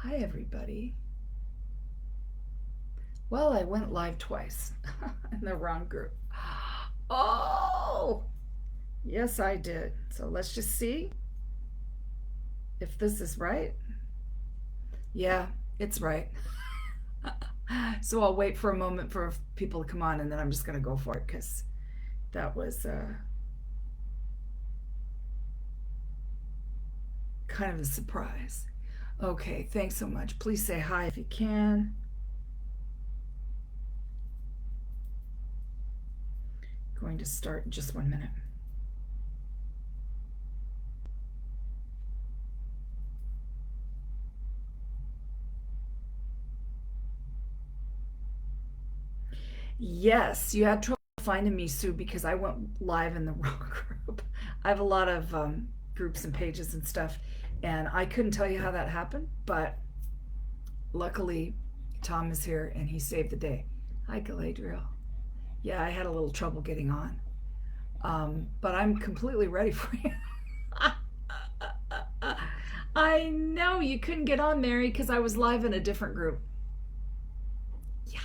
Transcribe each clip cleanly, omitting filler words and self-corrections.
Hi, everybody. Well, I went live twice in the wrong group. Oh, yes, I did. So let's just see if this is right. Yeah, it's right. So I'll wait for a moment for people to come on and then I'm just going to go for it because that was kind of a surprise. Okay, thanks so much. Please say hi if you can. Going to start in just 1 minute. Yes, you had trouble finding me, Sue, because I went live in the wrong group. I have a lot of groups and pages and stuff, and I couldn't tell you how that happened, but luckily Tom is here and he saved the day. Hi, Galadriel. Yeah, I had a little trouble getting on, but I'm completely ready for you. I know you couldn't get on, Mary, because I was live in a different group. Yeah.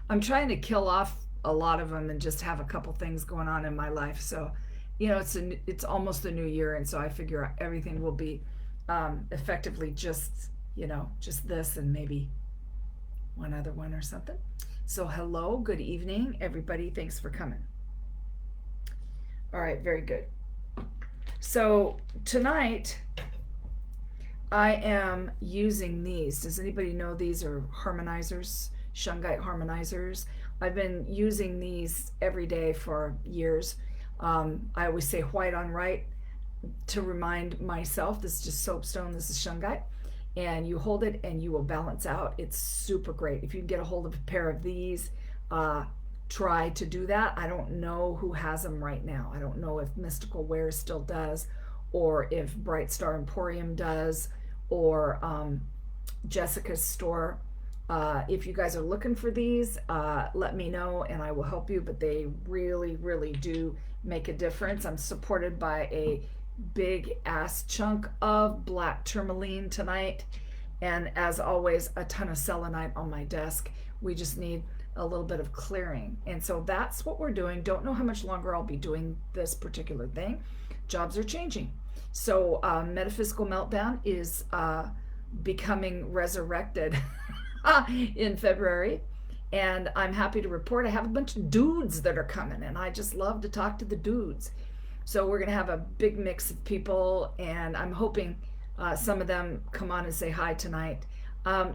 I'm trying to kill off a lot of them and just have a couple things going on in my life. So, it's almost a new year, and so I figure everything will be effectively just just this and maybe one other one or something. So, hello, good evening, everybody. Thanks for coming. All right, very good. So tonight I am using these. Does anybody know these are harmonizers, shungite harmonizers? I've been using these every day for years. I always say white on right to remind myself this is just soapstone, this is shungite. And you hold it and you will balance out. It's super great. If you can get a hold of a pair of these, uh, try to do that. I don't know who has them right now. I don't know if Mystical Wear still does, or if Bright Star Emporium does, or Jessica's store. If you guys are looking for these, let me know and I will help you. But they really, really do make a difference. I'm supported by a big ass chunk of black tourmaline tonight. And as always, a ton of selenite on my desk. We just need a little bit of clearing. And so that's what we're doing. Don't know how much longer I'll be doing this particular thing. Jobs are changing. So Metaphysical Meltdown is becoming resurrected in February. And I'm happy to report I have a bunch of dudes that are coming, and I just love to talk to the dudes. So we're going to have a big mix of people, and I'm hoping some of them come on and say hi tonight.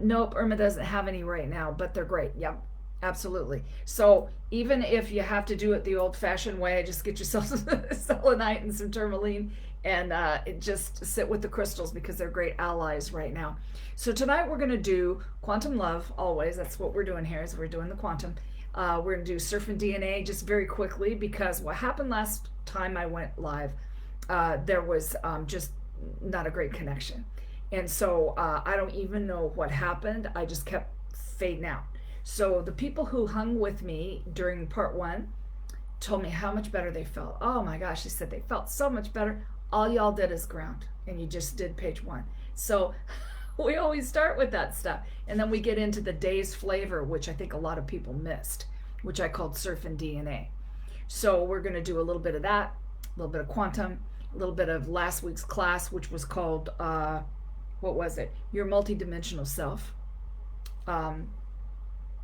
Nope, Irma doesn't have any right now, but they're great. Yep, absolutely. So even if you have to do it the old-fashioned way, just get yourself some selenite and some tourmaline, and just sit with the crystals because they're great allies right now. So tonight we're going to do quantum love. Always, that's what we're doing here. Is we're doing the quantum. We're going to do surf and DNA just very quickly because what happened last time I went live, there was just not a great connection. And so I don't even know what happened. I just kept fading out. So the people who hung with me during part one told me how much better they felt. Oh my gosh, they said they felt so much better. All y'all did is ground, and you just did page one. So we always start with that stuff. And then we get into the day's flavor, which I think a lot of people missed, which I called Surf and DNA. So we're going to do a little bit of that, a little bit of quantum, a little bit of last week's class, which was called, what was it? Your Multidimensional Self.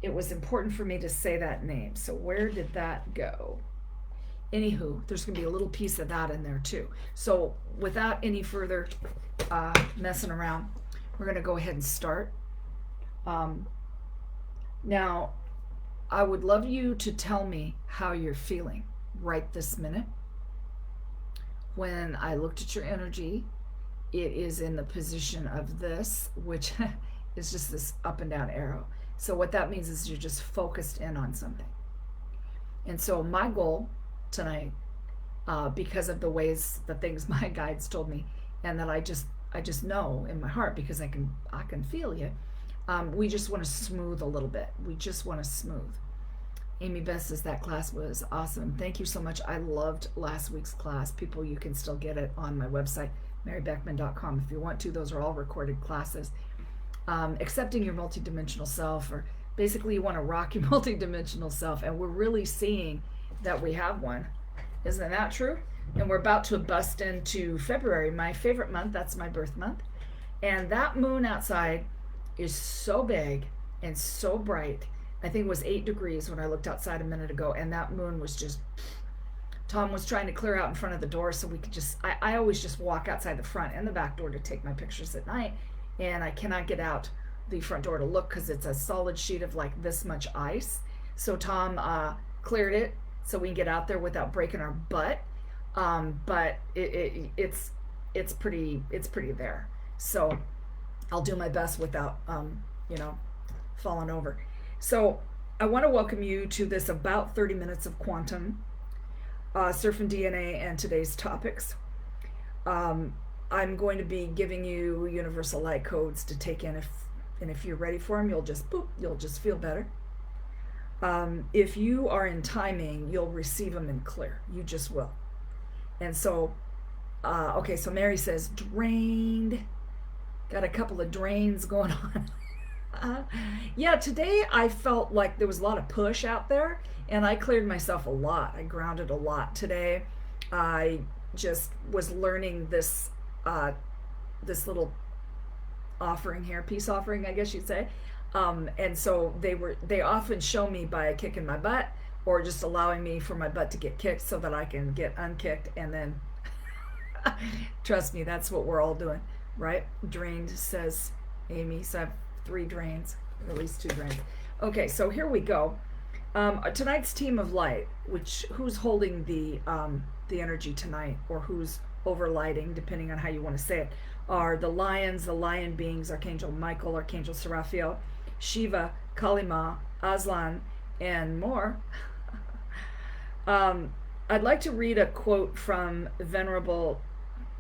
It was important for me to say that name. So where did that go? Anywho, there's going to be a little piece of that in there too. So without any further messing around, we're going to go ahead and start. Now, I would love you to tell me how you're feeling right this minute. When I looked at your energy, it is in the position of this, which is just this up and down arrow. So what that means is you're just focused in on something. And so my goal tonight, because of the things my guides told me, and that I just know in my heart because I can feel you. We just want to smooth a little bit. We just want to smooth. Amy Best says that class was awesome. Thank you so much. I loved last week's class. People, you can still get it on my website, marybeckman.com. If you want to, those are all recorded classes. accepting your multidimensional self, or basically you want to rock your multidimensional self, and we're really seeing that we have one. Isn't that true? And we're about to bust into February, my favorite month. That's my birth month. And that moon outside is so big and so bright. I think it was 8 degrees when I looked outside a minute ago, and that moon was just. Tom was trying to clear out in front of the door so we could just. I always just walk outside the front and the back door to take my pictures at night, and I cannot get out the front door to look because it's a solid sheet of like this much ice. So Tom cleared it so we can get out there without breaking our butt. But it's pretty there. So I'll do my best without falling over. So I want to welcome you to this about 30 minutes of quantum, surfing DNA, and today's topics. I'm going to be giving you universal light codes to take in, if you're ready for them, you'll just feel better. If you are in timing, you'll receive them in clear. You just will. And so, okay, so Mary says, drained. Got a couple of drains going on. Yeah, today I felt like there was a lot of push out there, and I cleared myself a lot. I grounded a lot today. I just was learning this little offering here, peace offering, I guess you'd say. And so they often show me by kicking my butt, or just allowing me for my butt to get kicked so that I can get unkicked, and then trust me, that's what we're all doing, right? Drained, says Amy. So I have 3 drains, or at least 2 drains. Okay, so here we go. Tonight's team of light, who's holding the energy tonight, or who's overlighting, depending on how you want to say it, are the lions, the lion beings, Archangel Michael, Archangel Seraphiel, Shiva, Kalima, Aslan, and more. I'd like to read a quote from Venerable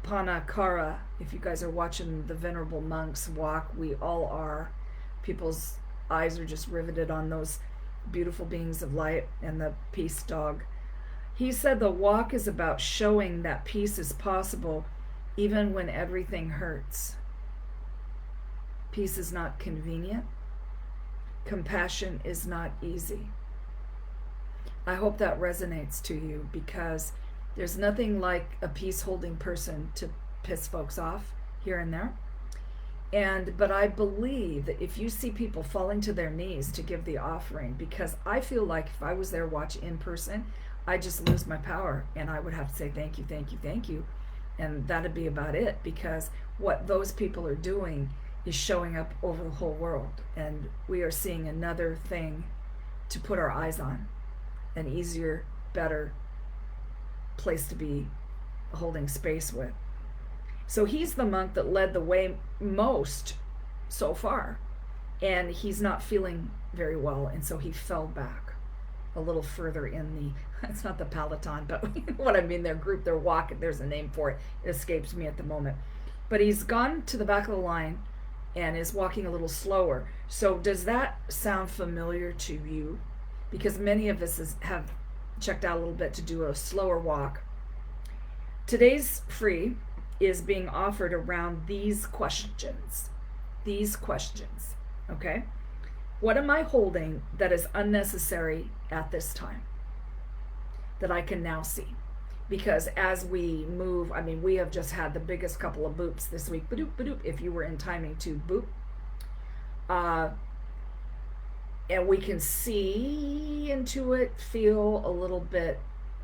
Panakara. If you guys are watching the Venerable Monks walk, we all are. People's eyes are just riveted on those beautiful beings of light and the peace dog. He said the walk is about showing that peace is possible even when everything hurts. Peace is not convenient. Compassion is not easy. I hope that resonates to you, because there's nothing like a peace-holding person to piss folks off here and there. But I believe that if you see people falling to their knees to give the offering, because I feel like if I was there watching in person, I'd just lose my power, and I would have to say thank you, thank you, thank you. And that'd be about it, because what those people are doing is showing up over the whole world. And we are seeing another thing to put our eyes on, an easier, better place to be holding space with. So he's the monk that led the way most so far, and he's not feeling very well, and so he fell back a little further in the, it's not the Peloton, but what I mean, their group, their walk, there's a name for it. It escapes me at the moment. But he's gone to the back of the line and is walking a little slower. So does that sound familiar to you? Because many of us have checked out a little bit to do a slower walk. Today's free is being offered around these questions. These questions, okay? What am I holding that is unnecessary at this time that I can now see? Because as we move, I mean, we have just had the biggest couple of boops this week. Badoop, badoop, if you were in timing to boop. And we can see into it, feel a little bit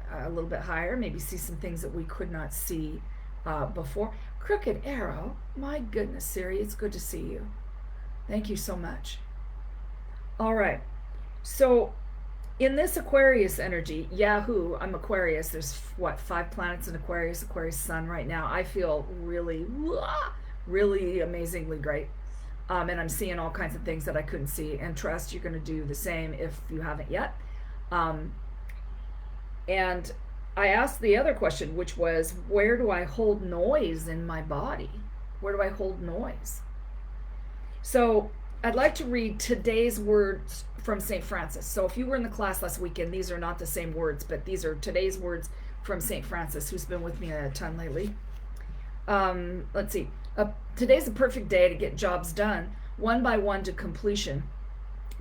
higher, maybe see some things that we could not see before. Crooked Arrow, my goodness, Siri, it's good to see you. Thank you so much. All right, so in this Aquarius energy, Yahoo, I'm Aquarius. There's 5 planets in Aquarius, Aquarius Sun right now. I feel really, really amazingly great. And I'm seeing all kinds of things that I couldn't see. And trust, you're going to do the same if you haven't yet. And I asked the other question, which was, where do I hold noise in my body? Where do I hold noise? So I'd like to read today's words from St. Francis. So if you were in the class last weekend, these are not the same words, but these are today's words from St. Francis, who's been with me a ton lately. Let's see. Today's a perfect day to get jobs done. one by one to completion.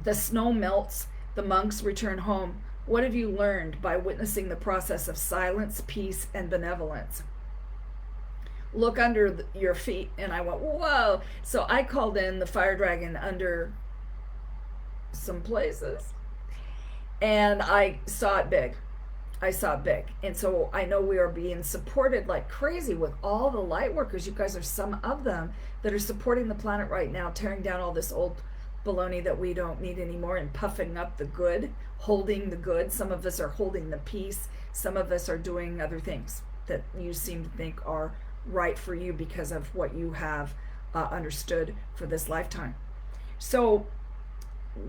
The snow melts, the monks return home. What have you learned by witnessing the process of silence, peace, and benevolence? Look under your feet. And I went, whoa. So I called in the fire dragon under some places, and I saw it big. I saw it big. And so I know we are being supported like crazy with all the light workers. You guys are some of them that are supporting the planet right now, tearing down all this old baloney that we don't need anymore and puffing up the good, holding the good. Some of us are holding the peace. Some of us are doing other things that you seem to think are right for you because of what you have understood for this lifetime. So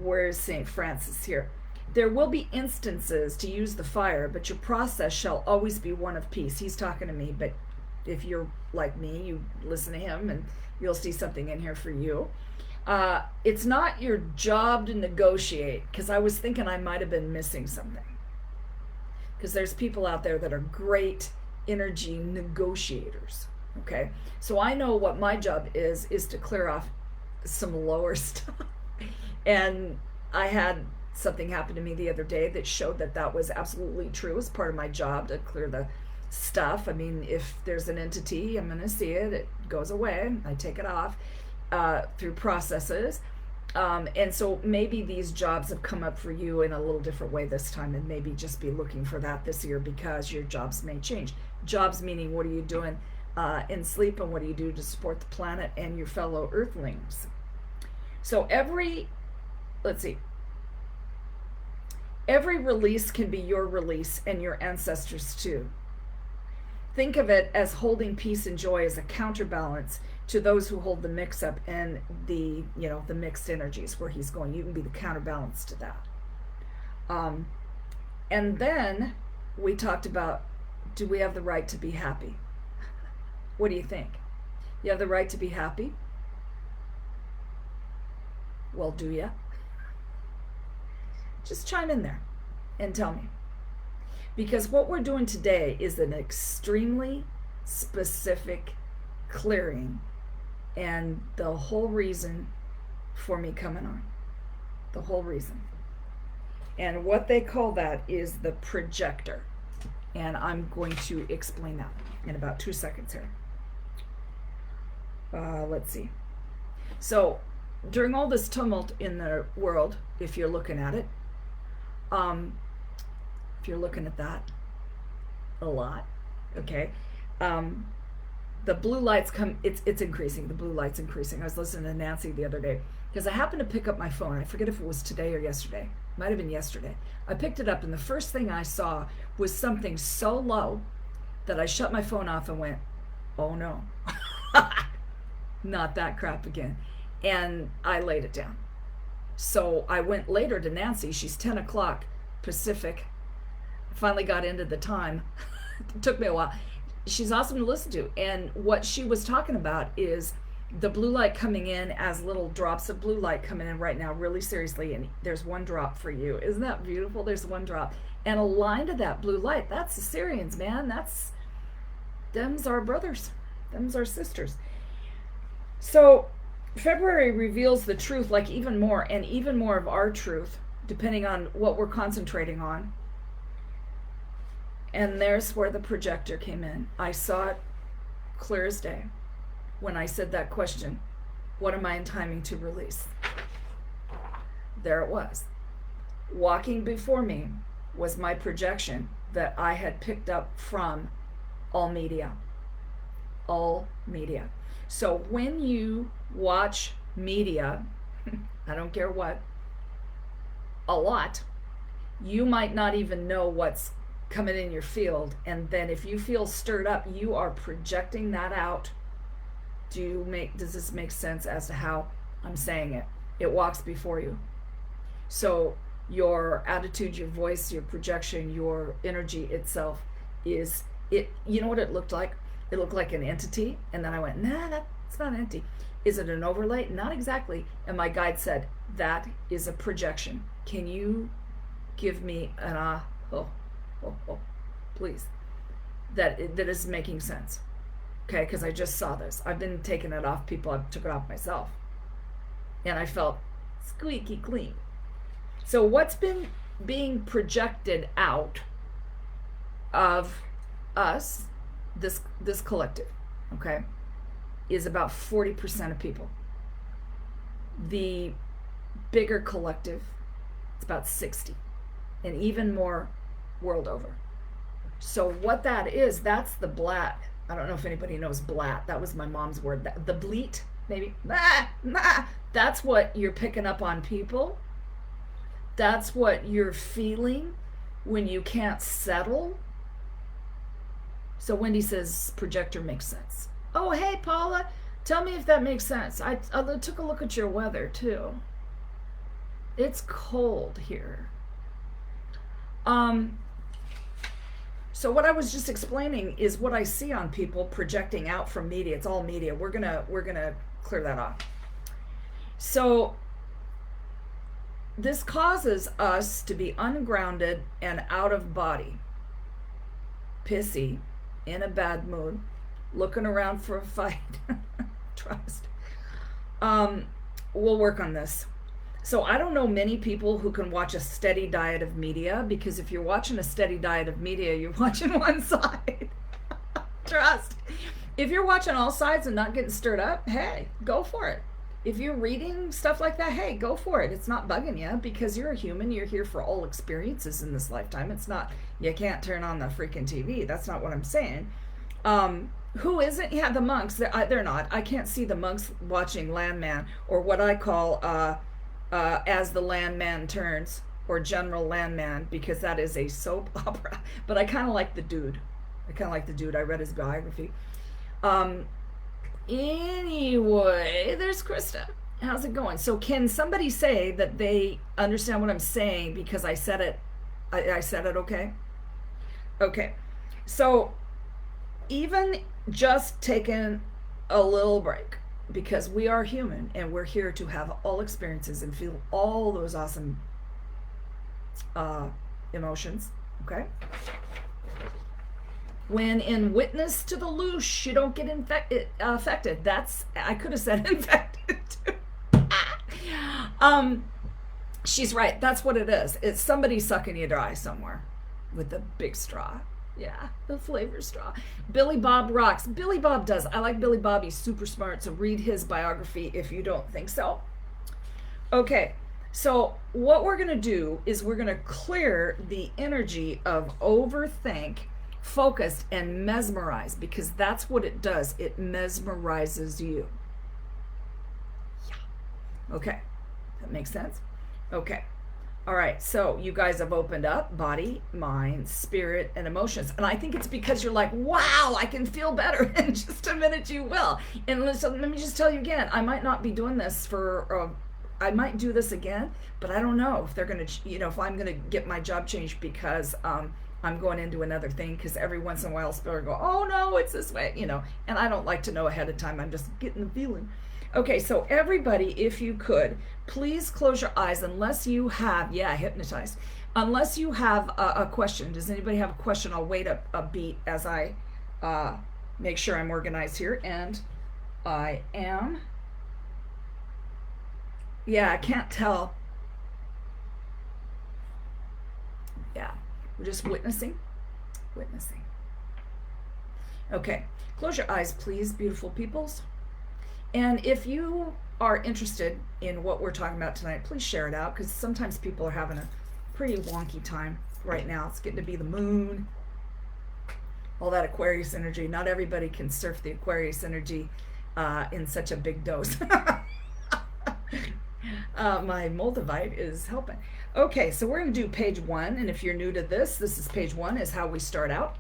where's St. Francis here? There will be instances to use the fire, but your process shall always be one of peace. He's talking to me, but if you're like me, you listen to him and you'll see something in here for you. It's not your job to negotiate, because I was thinking I might have been missing something. Because there's people out there that are great energy negotiators. Okay, so I know what my job is to clear off some lower stuff. And I had something happen to me the other day that showed that that was absolutely true. It's part of my job to clear the stuff. I mean, if there's an entity, I'm going to see it. It goes away. I take it off through processes. And so maybe these jobs have come up for you in a little different way this time, and maybe just be looking for that this year, because your jobs may change. Jobs meaning, what are you doing in sleep, and what do you do to support the planet and your fellow earthlings? So every release can be your release, and your ancestors too. Think of it as holding peace and joy as a counterbalance to those who hold the mix-up and the mixed energies where he's going. You can be the counterbalance to that. And then we talked about, do we have the right to be happy? What do you think? You have the right to be happy? Well, do ya? Just chime in there and tell me. Because what we're doing today is an extremely specific clearing, and the whole reason for me coming on. The whole reason. And what they call that is the projector. And I'm going to explain that in about 2 seconds here. Let's see. So during all this tumult in the world, if you're looking at it, if you're looking at that a lot, okay, the blue lights come, it's increasing. The blue light's increasing. I was listening to Nancy the other day because I happened to pick up my phone. I forget if it was today or yesterday. Might have been yesterday. I picked it up, and the first thing I saw was something so low that I shut my phone off and went, oh no, not that crap again. And I laid it down. So I went later to Nancy. She's 10 o'clock Pacific. I finally got into the time. It took me a while. She's awesome to listen to. And what she was talking about is the blue light coming in as little drops of blue light coming in right now, really seriously. And there's one drop for you. Isn't that beautiful? There's one drop. And aligned to that blue light, that's the Sirians, man. Them's our brothers. Them's our sisters. So February reveals the truth, like even more of our truth, depending on what we're concentrating on. And there's where the projector came in. I saw it clear as day when I said that question, what am I in timing to release? There it was. Walking before me was my projection that I had picked up from all media. All media. So when you watch media, I don't care what, a lot, you might not even know what's coming in your field. And then if you feel stirred up, you are projecting that out. Does this make sense as to how I'm saying it? It walks before you. So your attitude, your voice, your projection, your energy itself is it. You know what it looked like? It looked like an entity. And then I went, nah, that's not an entity. Is it an overlay? Not exactly. And my guide said, that is a projection. Can you give me an please? That is making sense. Okay, because I just saw this. I've been taking it off people. I took it off myself. and I felt squeaky clean. So what's been being projected out of us, this collective, okay, is about 40% of people. The bigger collective, it's about 60, and even more world over. So what that is, that's the blat. I don't know if anybody knows blat. That was my mom's word. The bleat, maybe. That's what you're picking up on people. That's what you're feeling when you can't settle. So Wendy says projector makes sense. Oh, hey, Paula, tell me if that makes sense. I took a look at your weather, too. It's cold here. So what I was just explaining is what I see on people projecting out from media. It's all media. We're gonna clear that off. So this causes us to be ungrounded and out of body, pissy, in a bad mood, looking around for a fight. Trust. We'll work on this. So I don't know many people who can watch a steady diet of media, because if you're watching a steady diet of media, you're watching one side. Trust. If you're watching all sides and not getting stirred up, hey, go for it. If you're reading stuff like that, hey, go for it. It's not bugging you, because you're a human. You're here for all experiences in this lifetime. It's not, you can't turn on the freaking TV. That's not what I'm saying. Who isn't? Yeah, the monks. They're not. I can't see the monks watching Landman, or what I call As the Landman Turns, or General Landman, because that is a soap opera. But I kind of like the dude. I read his biography. Anyway, there's Krista. How's it going? So can somebody say that they understand what I'm saying, because I said it? I said it okay? Okay. So even just taking a little break, because we are human and we're here to have all experiences and feel all those awesome emotions, okay? When in witness to the loose, you don't get affected. That's, I could have said infected too. She's right. That's what it is. It's somebody sucking you dry somewhere with a big straw. Yeah, the flavor straw. Billy Bob rocks. Billy Bob does. I like Billy Bob. He's super smart. So read his biography if you don't think so. Okay, so what we're going to do is we're going to clear the energy of overthink, focused, and mesmerize, because that's what it does. It mesmerizes you. Yeah. Okay, that makes sense? Okay. All right, so you guys have opened up body, mind, spirit, and emotions. And I think it's because you're like, wow, I can feel better. In just a minute you will. And listen, let me just tell you again, I might not be doing this for, I might do this again, but I don't know if they're going to, if I'm going to get my job changed, because I'm going into another thing, because every once in a while Spiller go, oh no, it's this way, and I don't like to know ahead of time. I'm just getting the feeling. Okay, so everybody, if you could, please close your eyes unless you have, hypnotized. Unless you have a question. Does anybody have a question? I'll wait a beat as I make sure I'm organized here. And I am. Yeah, I can't tell. Yeah, we're just witnessing. Okay, close your eyes, please, beautiful peoples. And if you are interested in what we're talking about tonight, please share it out, because sometimes people are having a pretty wonky time right now. It's getting to be the moon, all that Aquarius energy. Not everybody can surf the Aquarius energy in such a big dose. My Moldavite is helping. Okay, so we're going to do page 1, and if you're new to this is page 1, is how we start out.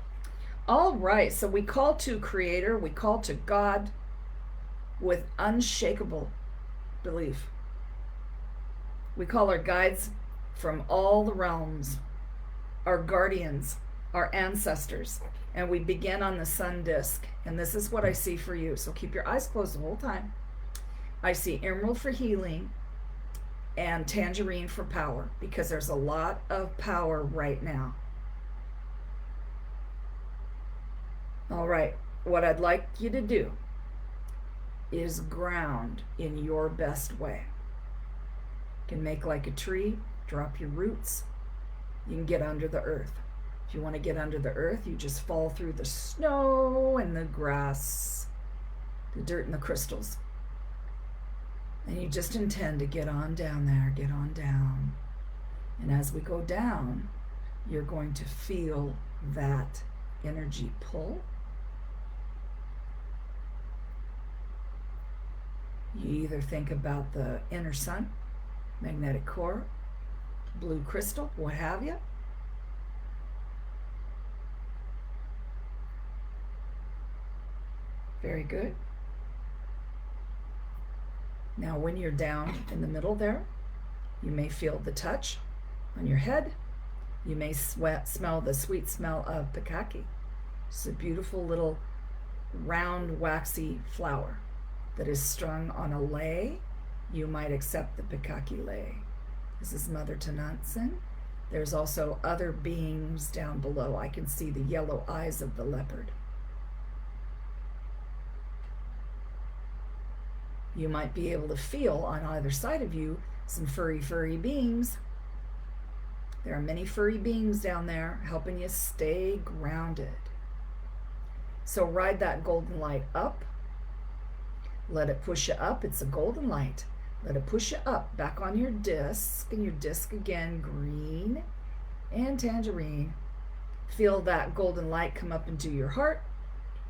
All right, so we call to Creator, we call to God, with unshakable belief. We call our guides from all the realms, our guardians, our ancestors, and we begin on the sun disk. And this is what I see for you. So keep your eyes closed the whole time. I see emerald for healing and tangerine for power, because there's a lot of power right now. All right, what I'd like you to do is ground in your best way. You can make like a tree, drop your roots. You can get under the earth. If you want to get under the earth, you just fall through the snow and the grass, the dirt and the crystals. And you just intend to get on down there, get on down. And as we go down, you're going to feel that energy pull. You either think about the inner sun, magnetic core, blue crystal, what have you. Very good. Now when you're down in the middle there, you may feel the touch on your head. You may smell the sweet smell of pikaki. It's a beautiful little round waxy flower that is strung on a lei. You might accept the pikaki lei. This is Mother Tonantzin. There's also other beings down below. I can see the yellow eyes of the leopard. You might be able to feel on either side of you some furry beings. There are many furry beings down there helping you stay grounded. So ride that golden light up. Let it push you up. It's a golden light. Let it push you up, back on your disc, and your disc again, green and tangerine. Feel that golden light come up into your heart,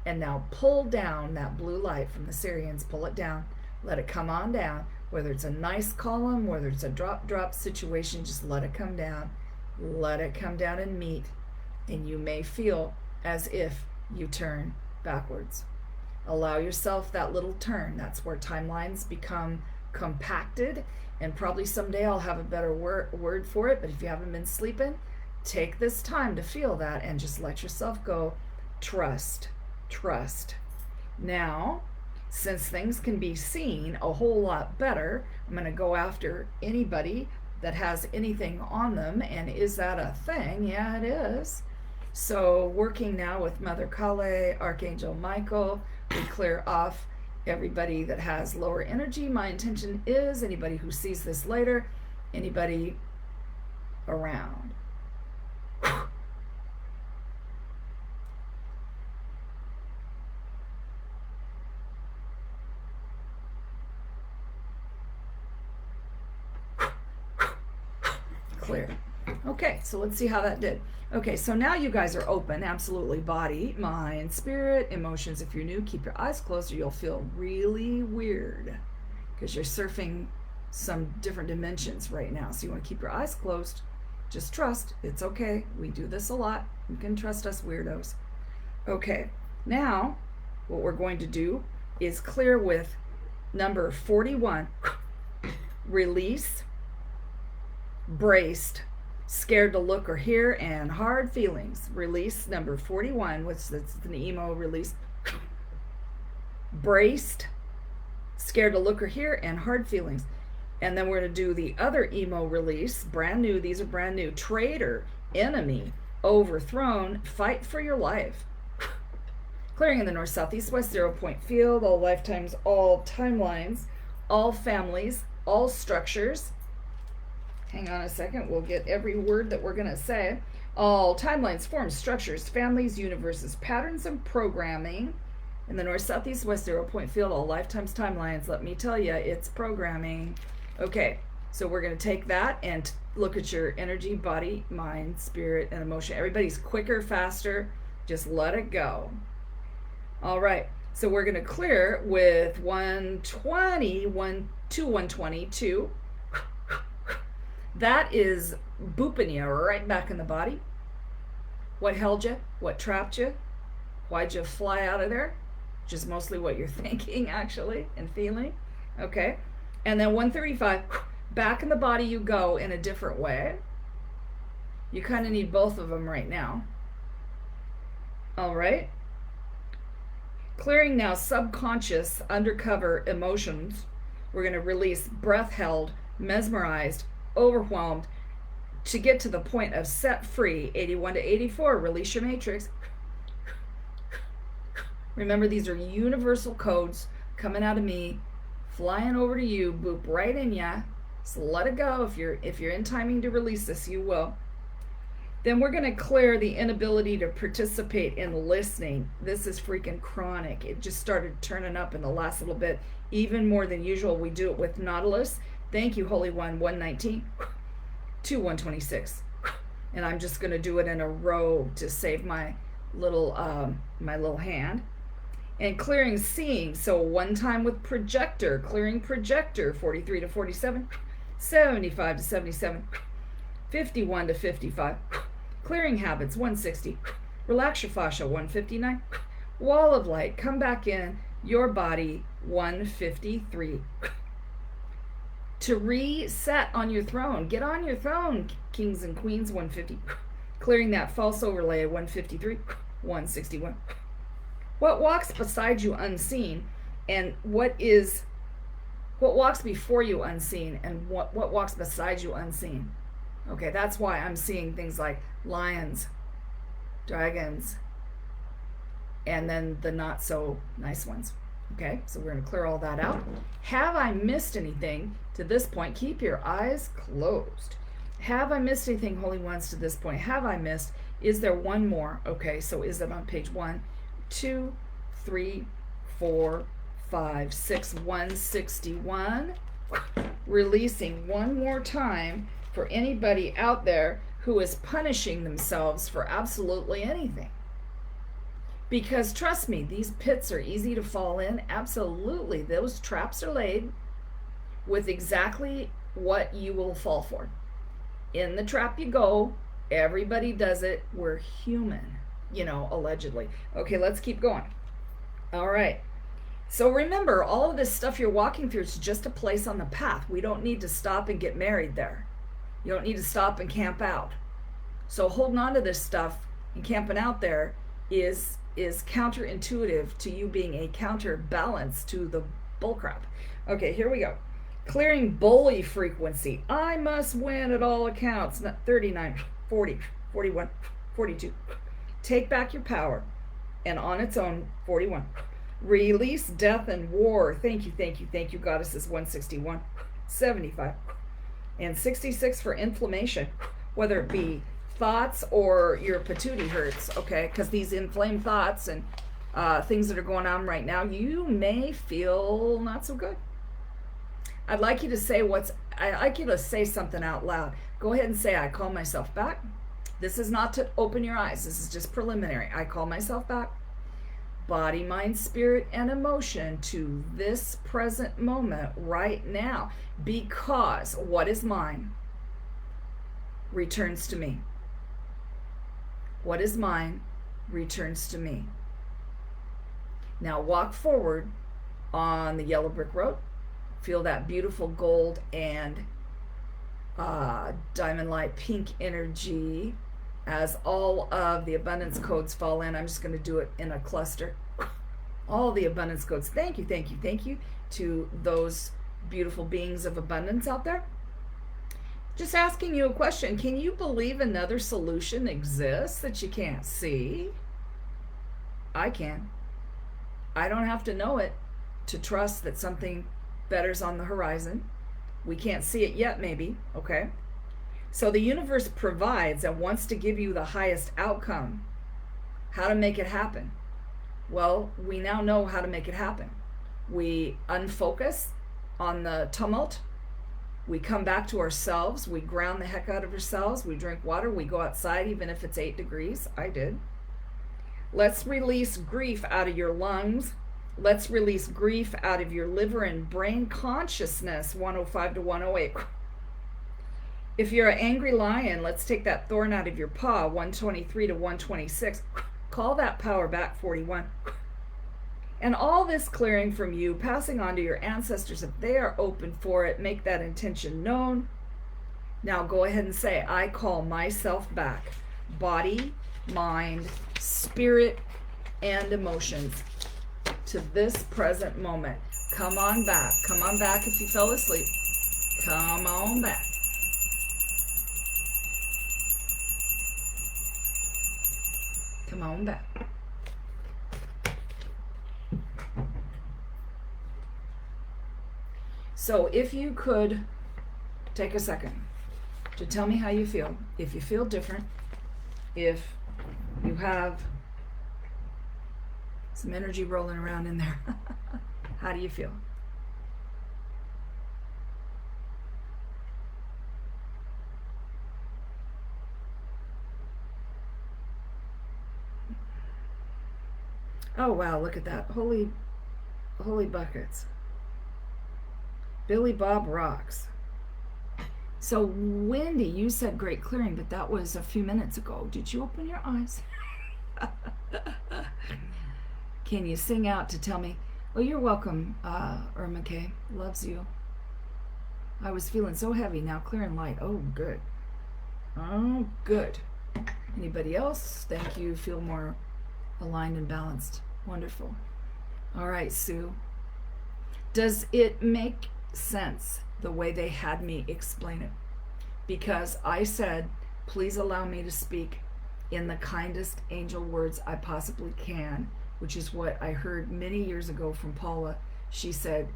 and now pull down that blue light from the Sirians. Pull it down. Let it come on down. Whether it's a nice column, whether it's a drop situation, just let it come down. Let it come down and meet, and you may feel as if you turn backwards. Allow yourself that little turn. That's where timelines become compacted, and probably someday I'll have a better word for it, but if you haven't been sleeping, take this time to feel that and just let yourself go. Trust. Now, since things can be seen a whole lot better, I'm going to go after anybody that has anything on them. And is that a thing? Yeah, it is. So working now with Mother Kale, Archangel Michael, we clear off everybody that has lower energy. My intention is anybody who sees this later, anybody around. Clear. Okay, so let's see how that did. Okay, so now you guys are open, absolutely, body, mind, spirit, emotions. If you're new, keep your eyes closed or you'll feel really weird because you're surfing some different dimensions right now. So you want to keep your eyes closed. Just trust. It's okay. We do this a lot. You can trust us weirdos. Okay, now what we're going to do is clear with number 41. Release, braced, scared to look or hear, and hard feelings. Release number 41, which that's an emo release. Braced, scared to look or hear, and hard feelings. And then we're going to do the other emo release, brand new. These are brand new. Traitor, enemy, overthrown, fight for your life. Clearing in the north, south, east, west, 0-point field, all lifetimes, all timelines, all families, all structures. Hang on a second, we'll get every word that we're going to say. All timelines, forms, structures, families, universes, patterns, and programming. In the north, south, east, west, 0-point field, all lifetimes, timelines. Let me tell you, it's programming. Okay, so we're going to take that and look at your energy, body, mind, spirit, and emotion. Everybody's quicker, faster. Just let it go. All right, so we're going to clear with 120, 122. That is booping you right back in the body. What held you? What trapped you? Why'd you fly out of there? Just mostly what you're thinking, actually, and feeling. Okay. And then 135, back in the body you go in a different way. You kind of need both of them right now. All right. Clearing now subconscious, undercover emotions. We're going to release breath held, mesmerized, overwhelmed, to get to the point of set free. 81 to 84, release your matrix. Remember, these are universal codes coming out of me, flying over to you, boop right in ya. So let it go. If you're in timing to release this, you will. Then we're going to clear the inability to participate in listening. This is freaking chronic. It just started turning up in the last little bit, even more than usual. We do it with Nautilus. Thank you, Holy One, 119 to 126. And I'm just going to do it in a row to save my little hand. And clearing seeing. So one time with projector, clearing projector, 43 to 47, 75 to 77, 51 to 55. Clearing habits, 160. Relax your fascia, 159. Wall of light, come back in your body, 153. To reset on your throne, get on your throne, kings and queens, 150. Clearing that false overlay, 153. 161. What walks beside you unseen, and what walks before you unseen, and what walks beside you unseen? Okay, that's why I'm seeing things like lions, dragons, and then the not so nice ones. Okay, so we're going to clear all that out. Have I missed anything to this point? Keep your eyes closed. Have I missed anything, Holy Ones, to this point? Have I missed? Is there one more? Okay, so is it on page 1, 2, 3, 4, 5, 6, 161? Releasing one more time for anybody out there who is punishing themselves for absolutely anything. Because trust me, these pits are easy to fall in. Absolutely. Those traps are laid with exactly what you will fall for. In the trap you go. Everybody does it. We're human, allegedly. Okay, let's keep going. All right. So remember, all of this stuff you're walking through is just a place on the path. We don't need to stop and get married there. You don't need to stop and camp out. So holding on to this stuff and camping out there is counterintuitive to you being a counterbalance to the bullcrap. Okay, here we go. Clearing bully frequency. I must win at all accounts. 39, 40, 41, 42. Take back your power. And on its own, 41. Release death and war. Thank you, goddesses. 161, 75. And 66 for inflammation, whether it be thoughts or your patootie hurts, okay? Because these inflamed thoughts and things that are going on right now, you may feel not so good. I'd like you to say something out loud. Go ahead and say, I call myself back. This is not to open your eyes. This is just preliminary. I call myself back. Body, mind, spirit, and emotion to this present moment right now, because what is mine returns to me. What is mine returns to me. Now walk forward on the yellow brick road. Feel that beautiful gold and diamond light pink energy as all of the abundance codes fall in. I'm just going to do it in a cluster. All the abundance codes. Thank you to those beautiful beings of abundance out there. Just asking you a question. Can you believe another solution exists that you can't see? I can. I don't have to know it to trust that something better's on the horizon. We can't see it yet, maybe, okay? So the universe provides and wants to give you the highest outcome. How to make it happen? Well, we now know how to make it happen. We unfocus on the tumult. We come back to ourselves. We ground the heck out of ourselves. We drink water. We go outside even if it's 8 degrees. I did. Let's release grief out of your lungs. Let's release grief out of your liver and brain consciousness, 105 to 108. If you're an angry lion, let's take that thorn out of your paw, 123 to 126. Call that power back, 41. And all this clearing from you, passing on to your ancestors, if they are open for it, make that intention known. Now go ahead and say, I call myself back. Body, mind, spirit, and emotions to this present moment. Come on back. Come on back if you fell asleep. Come on back. Come on back. So if you could take a second to tell me how you feel. If you feel different, if you have some energy rolling around in there, how do you feel? Oh wow, look at that. Holy buckets. Billy Bob rocks. So Wendy, you said great clearing, but that was a few minutes ago. Did you open your eyes? Can you sing out to tell me? Oh, you're welcome, Irma K. Loves you. I was feeling so heavy, now clear and light. Oh, good. Oh, good. Anybody else? Thank you. Feel more aligned and balanced. Wonderful. All right, Sue. Does it make sense the way they had me explain it? Because I said, please allow me to speak in the kindest angel words I possibly can, which is what I heard many years ago from Paula. She said,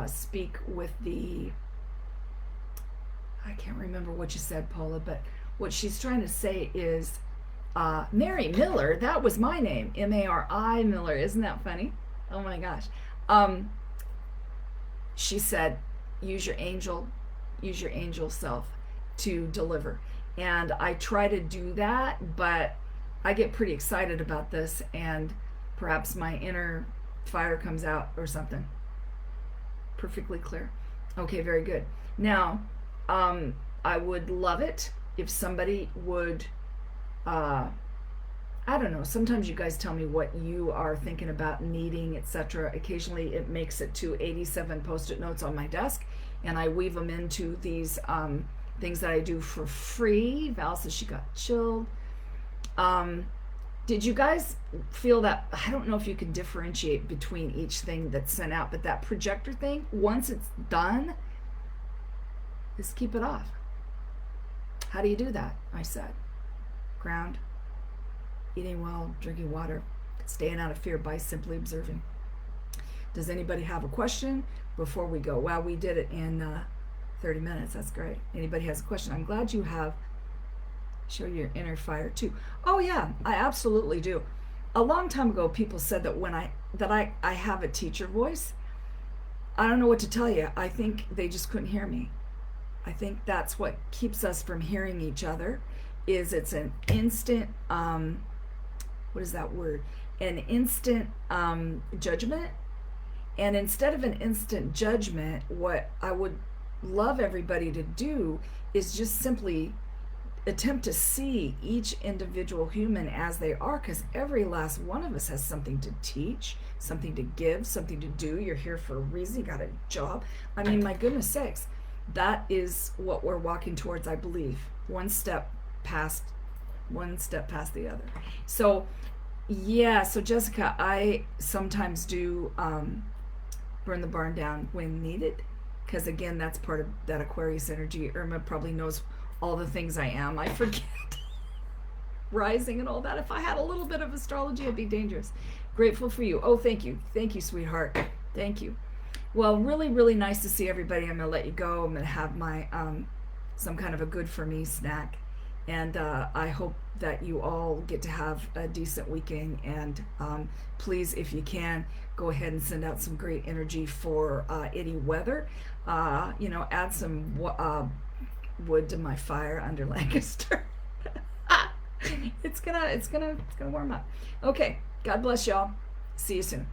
speak with the, I can't remember what you said, Paula, but what she's trying to say is, Mary Miller, that was my name, M-A-R-I Miller. Isn't that funny? Oh my gosh. She said, use your angel self to deliver. And I try to do that, but I get pretty excited about this, and perhaps my inner fire comes out or something. Perfectly clear. Okay, very good. Now, I would love it if somebody would, I don't know, sometimes you guys tell me what you are thinking about needing, etc. Occasionally it makes it to 87 post-it notes on my desk, and I weave them into these things that I do for free. Val says she got chilled. Did you guys feel that? I don't know if you can differentiate between each thing that's sent out, but that projector thing, once it's done, just keep it off. How do you do that? I said, ground, eating well, drinking water, staying out of fear by simply observing. Does anybody have a question before we go? Wow, we did it in 30 minutes. That's great. Anybody has a question? I'm glad you have. Show your inner fire too. Oh yeah, I absolutely do. A long time ago, people said that when I have a teacher voice. I don't know what to tell you. I think they just couldn't hear me. I think that's what keeps us from hearing each other. Is it's an instant. What is that word? An instant judgment. And instead of an instant judgment, what I would love everybody to do is just simply attempt to see each individual human as they are, because every last one of us has something to teach, something to give, something to do. You're here for a reason. You got a job. I mean, my goodness sakes, that is what we're walking towards, I believe. One step past the other. So yeah, so Jessica, I sometimes do burn the barn down when needed, because again, that's part of that Aquarius energy. Irma probably knows all the things I am. I forget rising and all that. If I had a little bit of astrology, it'd be dangerous. Grateful for you. Oh, thank you, sweetheart. Thank you. Well, really, really nice to see everybody. I'm gonna let you go. I'm gonna have my some kind of a good for me snack, and I hope that you all get to have a decent weekend. And please, if you can, go ahead and send out some great energy for any weather. You know, add some wood to my fire under Lancaster. It's gonna warm up. Okay, God bless y'all. See you soon.